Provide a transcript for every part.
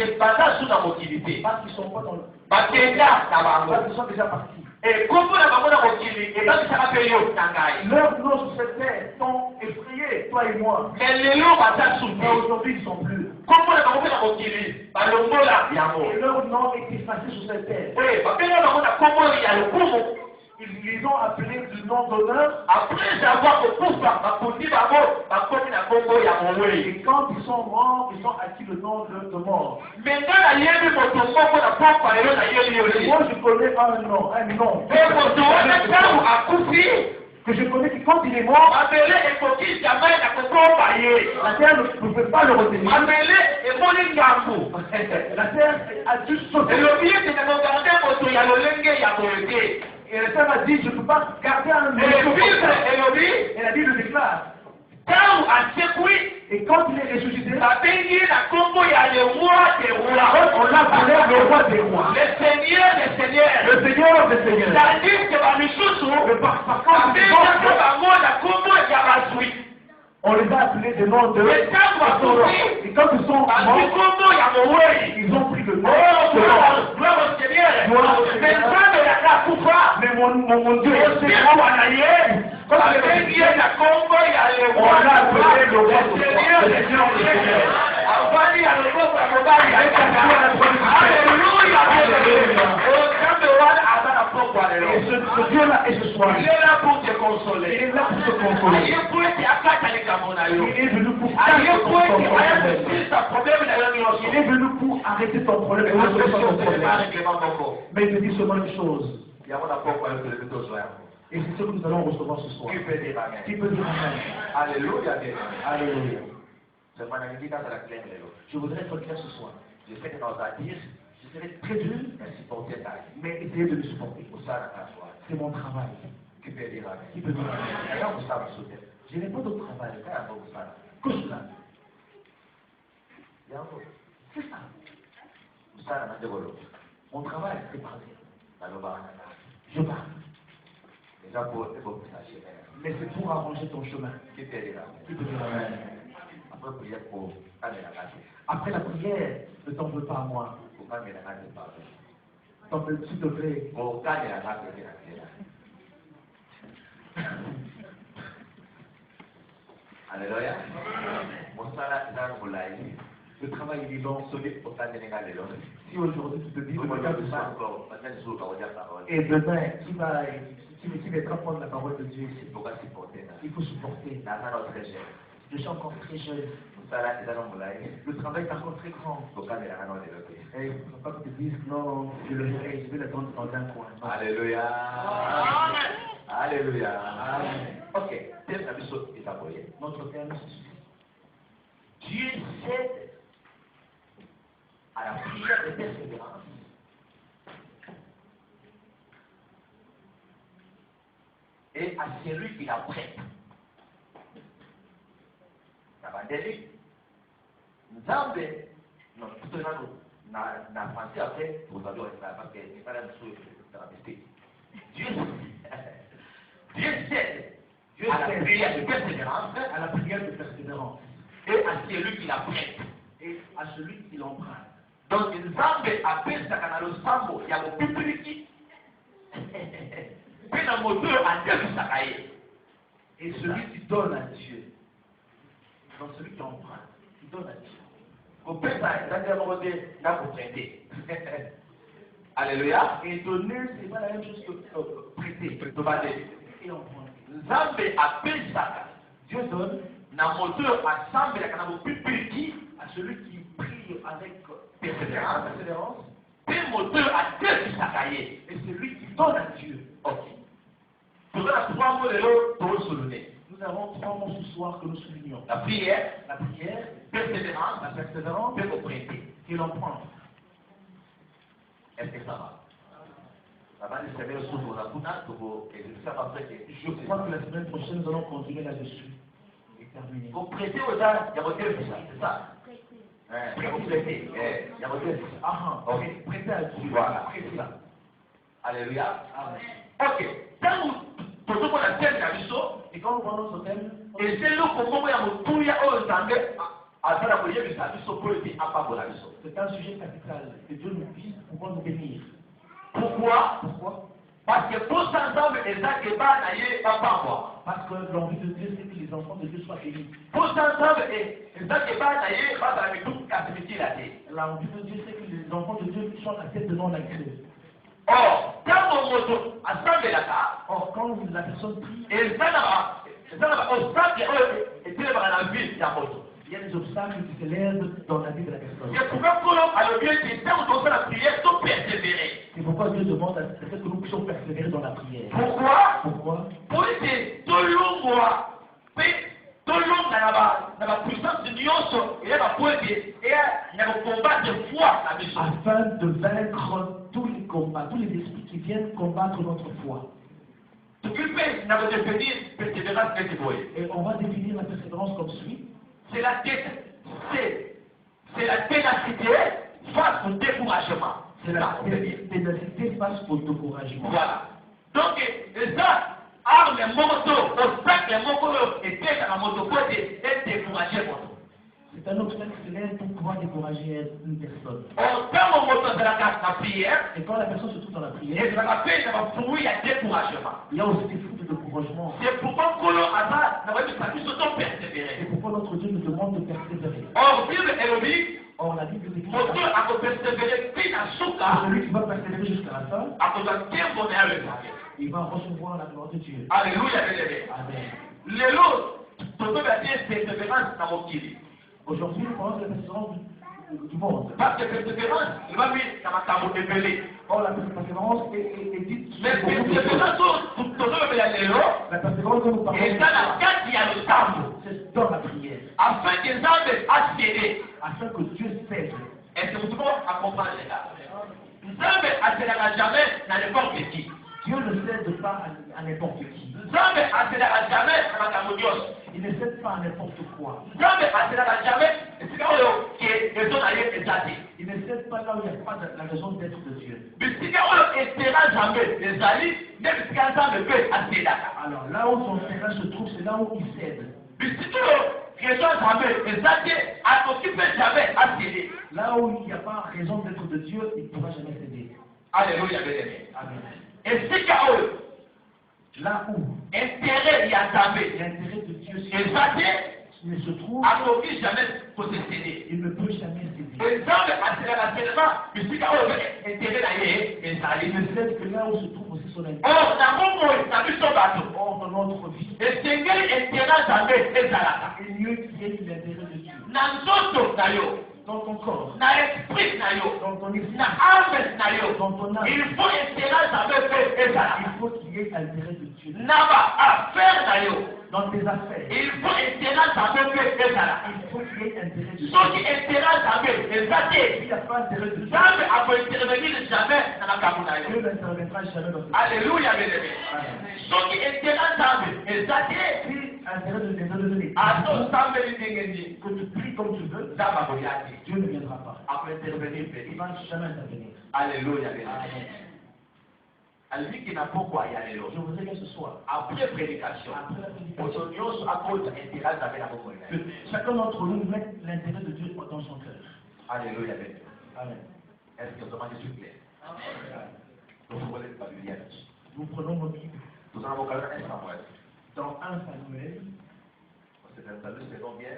que banda sous la mobilité. Parce qu'ils sont pas dans le... Parce qu'ils sont déjà partis. et comment la maman a mobilité, et donc ça va payer au Tangaï. Leurs noms sur cette terre sont effrayés, toi et moi. Mais les lots va Mais s'assumer. aujourd'hui, ils ne sont plus. Comment la maman a mobilité, par le mot là, Et leur nom est effacé sur cette terre. oui, parce que la maman a comment il y a le coup. Ils les ont appelés du nom d'honneur. Après avoir le pouvoir, ma petite d'abord, ma commune à Congo, il y a mon way. Et quand ils sont morts, ils ont acquis le nom de mort. Maintenant, la yébi moto moko na papa lelo na yébi Et yoli. moi, je connais un nom. Et moto wana tangu akufi, Que je connais que quand il est mort, mabele ekoki jamais na kokomba ye. la terre ne pouvait pas le retenir. Mabele emoni ngambu. La terre a dû sauter. Elobi ete na kogarde moto ya lolenge ya boyete. Et la terre a dit, je ne peux pas garder un nom. Elobi, Et la Bible déclare. tangu asekui, Et quand il est ressuscité, babengi na kombo ya le roi des rois. on l'appelait le roi des rois. Le Seigneur des seigneurs. Le Seigneur des seigneurs. C'est-à-dire que bamisusu, Par contre, abengaka bango na kombo ya bazwi. on les a appelés des noms de... Et tangu akufi, Et quand ils sont bazwi morts, kombo ya mowei. ils ont pris le nom Oh, de gloire au Seigneur. Mais nzambe yakakufa. Mais mon Dieu, Osiku wana ye. Babengi ye na kombo ya le roi on l'a appelé le roi des seigneurs des seigneurs. Avandi ya loboko ya mobali ayekaka. Alléluia. Oh, nzambe wana aza na pokwa lelo. Et ce Dieu-là et ce soir, Il est là pour te il consoler. est là pour te consoler. Aye po ete akata likambo na yo. Il est venu pour Aye casser po ton ete aya problème. kosisa problème na yo nyonso. Il est venu pour arrêter ton problème et Parce que résoudre si ton on fait pas problème. règlement moko, Mais il te dit seulement une chose. yango na pokwa yo tele tozo yango. Et c'est ce que nous allons recevoir ce soir. Qui peut dire amen? Qui peut dire Amen? Alléluia, bien. Alléluia. C'est mon ami qui dans la clé de l'eau. Je voudrais être clair ce soir. Je sais que dans la dire, je serai très dur, mais supporter ta vie. Mais essayez de me supporter. Pour ça, la foi. C'est mon travail. Qui peut dire amen? Qui peut dire Amen? D'ailleurs, vous savez sauter. Je n'ai pas de travail. Quand il y a beaucoup de ça, Que cela. c'est ça. Vous savez, on a développé. Mon travail, c'est parler. Je Je parle. déjà pour ça, Mais c'est pour arranger ton chemin. qui peut dire amen? Qui peut dire Amen? Après, prier pour aller la case. Après la prière, ne t'en veux pas à moi. Pour aller la case, pardon. T'en veux, s'il te plaît. Pour aller la case, c'est la Alléluia. Mon salaire est dans le live. Le travail est long. Pour aller la case. Si aujourd'hui tu te dis, regarde ça. Et Et demain, qui mettra prendre la parole de Dieu ici? pourquoi supporter ça? Il faut supporter. Dans notre région, Je suis encore très jeune. mon salaire est dans le live. Le travail est encore très grand. Pourquoi aller la case? Et il ne faut pas que tu dises, non, je le ferai, je vais l'attendre dans un coin. Non. Alléluia. Alléluia. Amen. Ok. Thème la mission est abordé. Notre terme, c'est ceci. Dieu cède à la prière de persévérance. Et à celui qui la prête. Nabandeli. Nzambe. Non, plutôt na pensé après, vous avez parce que c'est pas la même chose que la mystique. Dieu cède à la prière de persévérance. À la prière de persévérance. Et à celui qui la prête. Et à celui qui l'emprunte. Donc nzambe apesaka na losambo ya mopipiliki mpe na moto oyo andefisaka ye. Et celui qui donne à Dieu. Donc celui qui emprunte, qui donne à Dieu. kopesa ezali moko te na koprete. Alléluia. Et donner, c'est pas la même chose que prêter. tobandeli Et emprunter. nzambe apesaka Dieu donne na moto oyo asambelaka na mopipiliki à celui qui prie avec persévérance persévérance. mpe moto oyo adefisaka ye. Et celui qui donne à Dieu. Ok. toza na 3 mots lelo tosolone. Nous avons 3 mots ce soir que nous soulignons. La prière, La prière, persévérance, la persévérance peut prêter. et l'emprunte. Est-ce que ça va? Avant de servir sur vos apôtres, pour exercer après que Je crois que la semaine prochaine, nous allons continuer là-dessus. Et terminer. vous prêtez aux gens, il y a votre c'est ça? Il y a vous prêtez, il y a votre Ah, ok. prêter à Dieu. Voilà, Prêter. c'est ça. Alléluia. Amen. Ok. Quand vous posez la thème de la mission, Et quand nous prenons ce thème, et c'est le comment il y a votre touya au Zambé, C'est un sujet capital que Dieu nous puisse pouvoir nous bénir. Pourquoi? Parce que tous ensemble, Parce que l'envie de Dieu, c'est que les enfants de Dieu soient bénis. tous ensemble, L'envie de Dieu, c'est que les enfants de Dieu soient la tête de non-accès. Or, quand la personne prie, il il y a des obstacles qui se lèvent dans la vie de la personne. C'est pourquoi Dieu demande à ce que nous puissions persévérer dans la prière. Pourquoi? Pourquoi? Pour que tout le monde a la puissance de Dieu et la combat de foi la mission. Afin de vaincre tous les combats, tous les esprits qui viennent combattre notre foi. Et on va définir la persévérance comme suit. C'est la ténacité face au découragement. C'est la ténacité face au découragement. Voilà. Donc, ça, arme moto, obstacle moto, et tête à la moto, côté, et décourager moto. C'est un obstacle qui se lève pour pouvoir décourager une personne. Quand moto c'est la prière, et quand la personne se trouve dans la prière, et ça va faire, ça va il y a découragement. Il y a aussi des fruits de découragement. C'est pourquoi persévérer. C'est pourquoi notre Dieu nous demande de persévérer. Or, la Bible dit que celui qui va persévérer jusqu'à la fin, il va recevoir la gloire de Dieu. Alléluia. Amen. Aujourd'hui, nous parlons de la persévérance du monde. Parce que persévérance, il va mettre dans or, la persévérance est dite. Mais persévérance, la persévérance dont nous parlons, c'est dans la prière. Afin que afin que Dieu cède. Est-ce que vous pouvez comprendre cela? Nzambe accélérera jamais dans n'importe qui. Dieu ne cède pas à n'importe qui. Nzambe accélérera jamais dans la Dios. Il ne cède pas à n'importe quoi. Nzambe accélérera jamais. Il ne cède pas là où il n'y a pas la raison d'être de Dieu. Alors là où son terrain se trouve, c'est là où il cède. Là où il n'y a pas raison d'être de Dieu, il ne pourra jamais céder. Alléluia. Amen. Et c'est là où l'intérêt de Dieu ne se trouve, jamais posséder. Il ne peut jamais céder. Il ne cède que là où se trouve aussi son intérêt. Or, dans notre vie, il mieux qu'il y ait l'intérêt de Dieu. Dans ton corps, dans ton esprit, dans ton âme, il faut qu'il y ait l'intérêt de Dieu. Dans tes affaires, il faut qu'il y ait l'intérêt de Dieu. S'il n'y a pas d'intérêt de Dieu, Dieu n'interviendra jamais dans ce. Alléluia, que tu pries comme tu veux, Dieu ne viendra pas. Il ne va jamais intervenir. Alléluia. Amen. Je voudrais que ce soit après prédication, que chacun d'entre nous mette l'intérêt de Dieu dans son cœur. Alléluia. Amen. Est-ce que vraiment je suis clair? Nous prenons nos Bibles Nous allons regarder un Samuel. dans 1 Samuel. C'est un Samuel, c'est bon bien.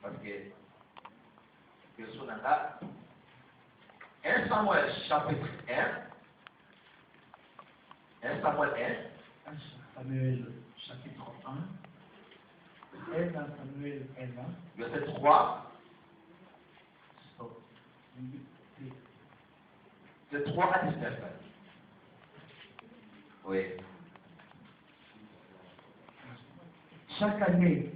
Parce que personne n'a 1 Samuel chapitre 1. 1 Samuel 1. 1 Samuel chapitre 1. 1 Samuel 1. Verset 3. C'est 3 à 19. Oui. Chaque année,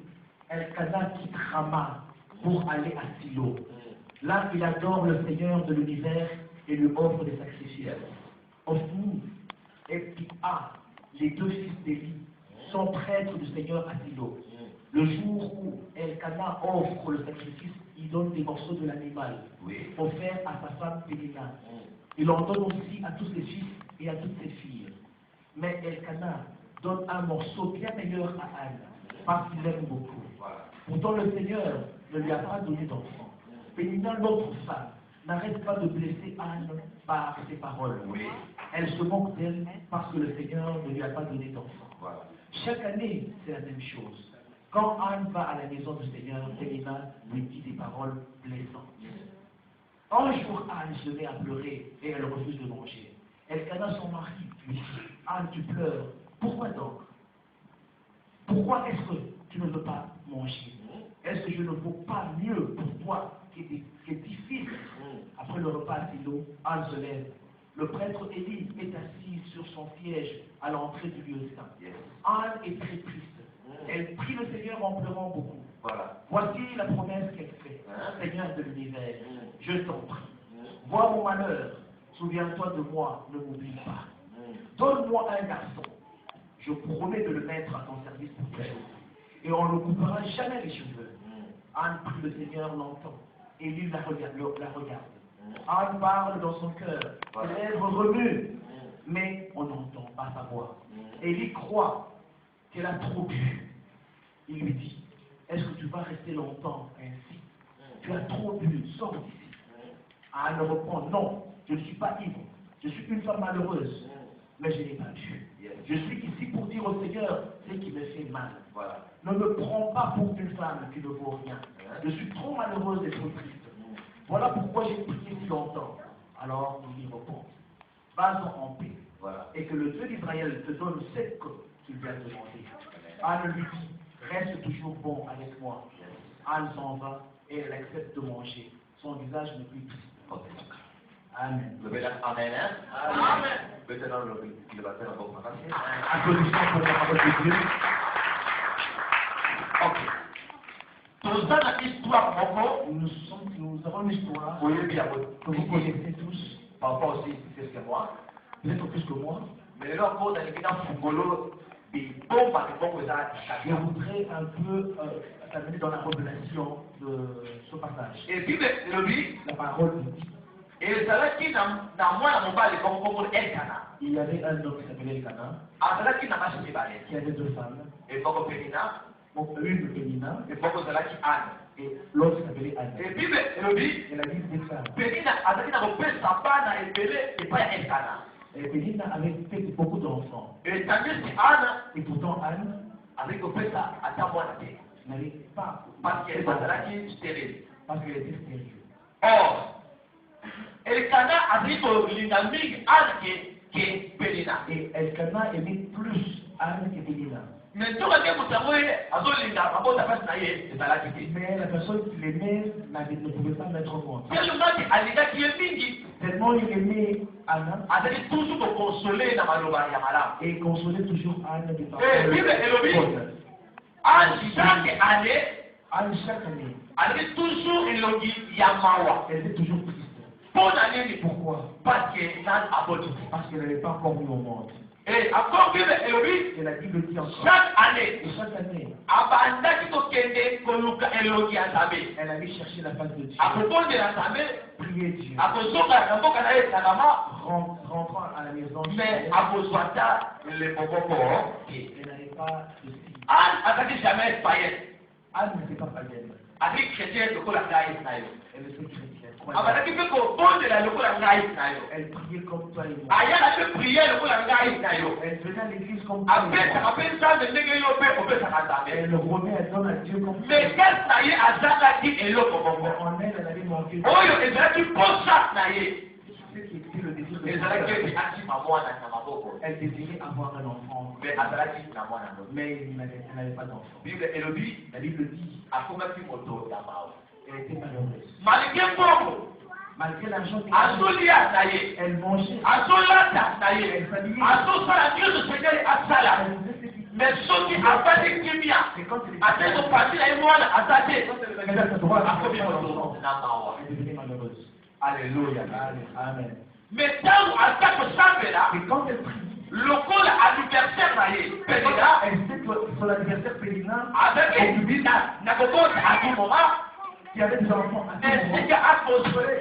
Elkanah quitte Rama pour aller à Silo. Là, il adore le Seigneur de l'univers et lui offre des sacrifices. Ophni et Pia, les deux fils d'Élie, sont prêtres du Seigneur à Silo. Le jour où Elkanah offre le sacrifice, il donne des morceaux de l'animal offert à sa femme Pénina. Il en donne aussi à tous ses fils et à toutes ses filles. Mais Elkanah donne un morceau bien meilleur à Anne, parce qu'il l'aime beaucoup. Pourtant le Seigneur ne lui a pas donné d'enfant. Pénina, l'autre femme, n'arrête pas de blesser Anne par ses paroles. Oui. Elle se moque d'elle parce que le Seigneur ne lui a pas donné d'enfant. Voilà. Chaque année, c'est la même chose. Quand Anne va à la maison du Seigneur, Pénina lui dit des paroles blessantes. Un jour, Anne se met à pleurer et elle refuse de manger. Elkana, son mari, lui dit, Anne, tu pleures. Pourquoi donc? Pourquoi est-ce que tu ne veux pas manger? Est-ce que je ne vaux pas mieux pour toi que tes fils? Après le repas à Silo, Anne se lève. Le prêtre Élie est assis sur son siège à l'entrée du lieu saint. Anne est très triste. Elle prie le Seigneur en pleurant beaucoup. Voilà. Voici la promesse qu'elle fait. Seigneur de l'univers, je t'en prie. Vois mon malheur. Souviens-toi de moi, ne m'oublie pas. Donne-moi un garçon. Je promets de le mettre à ton service pour toujours. Et on ne coupera jamais les cheveux. Anne prie le Seigneur longtemps. Élie la regarde. Anne parle dans son cœur. Ses lèvres remuent. Mais on n'entend pas sa voix. Élie croit qu'elle a trop bu. Il lui dit, est-ce que tu vas rester longtemps ainsi? Tu as trop bu, sors d'ici. Anne répond, non, je ne suis pas ivre. Je suis une femme malheureuse. Mais je n'ai pas bu. Je suis ici pour dire au Seigneur ce qui me fait mal. Voilà. Ne me prends pas pour une femme qui ne vaut rien. Je suis trop malheureuse et trop triste. Voilà pourquoi j'ai prié si longtemps. Alors il lui répond, vas-en en paix. Voilà. Et que le Dieu d'Israël te donne ce que tu viens de demander. Anne lui dit, reste toujours bon avec moi. Anne s'en va et elle accepte de manger. Son visage n'est plus triste. Amen. Amen. Amen. Maintenant, le baptême en bonne français. Applaudissons pour la parole de Dieu. Ok. Nous avons une histoire, Nous avons une histoire oui, bien, que vous connaissez tous, parfois aussi plus que moi. peut-être plus que moi. Mais là, quand on a une fungolo, des bombes à l'époque, Je voudrais un peu t'amener dans la révélation de ce passage. et puis, le dit, La parole dit, et ça là qui n'a moi n'a pas les bons pour Elkana. il y avait un homme qui s'appelait Elkana, Ah, ça là qui n'a pas chez Balé. qui avait deux femmes, Et beaucoup Pénina, une Pénina et beaucoup ça là qui Anne. et l'autre qui s'appelait Anne. Et puis, le dit, Elle a dit des femmes. Pénina a dit dans le père Sapana et Pelé, et pas Elkana. Et Pénina avait fait beaucoup d'enfants. Et tandis que Anne, Et pourtant Anne avec le père ça, à ta voix n'avait pas, parce qu'elle est là qui stérile. parce qu'elle était stérile. Or, Elkana a dit que l'inamique Anne qui est Pénina. Et Elkana aimait plus Anne que Pénina. Mais tout le monde vous savez, à ce linga, à votre face naïe, c'est à la quitté. Mais la personne qui l'aimait ne pouvait pas mettre en compte. Tellement que Alida qui est mingi, Tellement il aimait Anna a dit toujours pour consoler dans ma loba yamala. et consolait toujours Anne de Eh, Bible et Lobi, en chaque année, Anne, chaque année, a dit toujours Elogi Yamawa. elle était toujours triste. Bonne année, Pourquoi? parce que n'a abouti. Parce qu'elle n'avait pas encore mis au monde. Et encore Bible et Lobi, Et la Bible dit encore. chaque année, Et chaque année, abanda qui tokende koluka Elogi Azabe. elle allait chercher la face de Dieu. A propos de la Zabe, Prier Dieu. a kozoka na mboka na ye salama, Rentrant à la maison, mais a kozwata le boboko. elle n'avait pas de signe. Anne a dit jamais païenne. Anne n'était pas païenne. A dit chrétien de la ngai na yo. Elle était chrétienne. Abanda qui fait ko bonde la lokola ngai na yo. Elle priait comme toi et moi. Aya la fait prier lokola ngai na yo. Elle venait à l'église comme toi et moi. Appelle ça de ndenge yo pe ko pesa na Zabe. Elle remet, elle donne à Dieu comme toi. Mais qu'est-ce na ye azalaki eloko Mais bongo. en elle, elle avait manqué. Oyo ezalaki posa na ye. Ce qui était le désir de Ezalaki Dieu. ete atima mwana na maboko. Elle désirait avoir un enfant, Mais azalaki na mwana no. mais elle n'avait pas d'enfant. Bible elobi La Bible dit akomaki moto ya mawa. qu'elle était malheureuse. Malgré mbongo, Malgré l'argent qu'elle avait, azolia na ye, elle mangeait, azolata na ye, elle s'habillait, azosala nyonso seigneur asala. elle faisait ce qu'il Mais soki abandi kimia, Et quand elle ate kopasi na ye mwana aza te, regardait à sa droite, akomi elle moto na mawa. devenait malheureuse. Alléluia. Amen. Mais ntango aza kosambela Et quand elle prie, lokola anniversaire na ye penina elle sait que son adversaire Pénina, azaki na kobota ati moma qui avait des enfants, esika akosole